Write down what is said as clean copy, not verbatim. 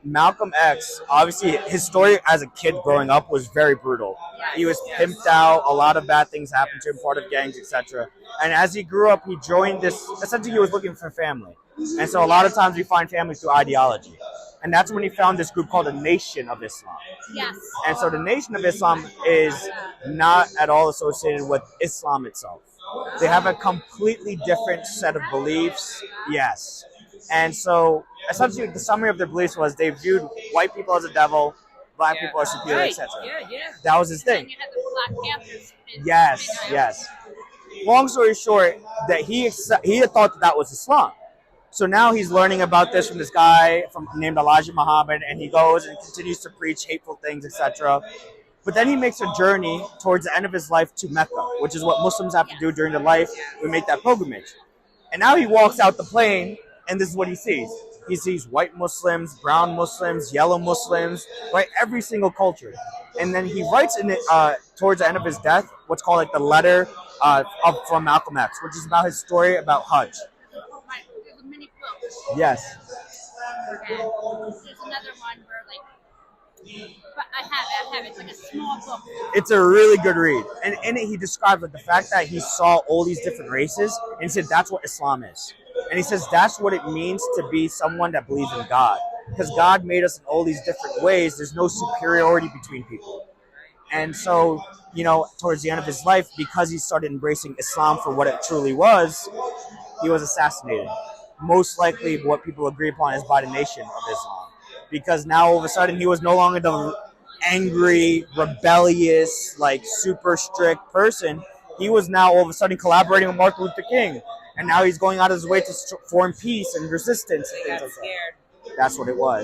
Malcolm X, obviously, his story as a kid growing up was very brutal. He was pimped out. A lot of bad things happened to him, part of gangs, etc. And as he grew up, he joined this. Essentially, he was looking for family, and so a lot of times we find family through ideology. And that's when he found this group called the Nation of Islam. Yes. And so the Nation of Islam is not at all associated with Islam itself. They have a completely different set of beliefs. Yes. And so essentially the summary of their beliefs was they viewed white people as a devil, black people as superior, Right. etc. Yeah. That was his And thing. you had the Black Panthers. Yes. Long story short, that he had thought that was Islam. So now he's learning about this from this guy named Elijah Muhammad, and he goes and continues to preach hateful things, etc. But then he makes a journey towards the end of his life to Mecca, which is what Muslims have to do during their life. We make that pilgrimage. And now he walks out the plane, and this is what he sees. He sees white Muslims, brown Muslims, yellow Muslims, right? Every single culture. And then he writes in it towards the end of his death what's called like the letter from Malcolm X, which is about his story about Hajj. Oh, right. There's a mini book. Yes. And there's another one where but I have it. It's like a small book. It's a really good read. And in it, he describes like the fact that he saw all these different races, and he said that's what Islam is. And he says that's what it means to be someone that believes in God. Because God made us in all these different ways. There's no superiority between people. And so, towards the end of his life, because he started embracing Islam for what it truly was, he was assassinated. Most likely what people agree upon is by the Nation of Islam. Because now all of a sudden he was no longer the angry, rebellious, like super strict person. He was now all of a sudden collaborating with Martin Luther King. And now he's going out of his way to form peace and resistance and things like that. That's what it was.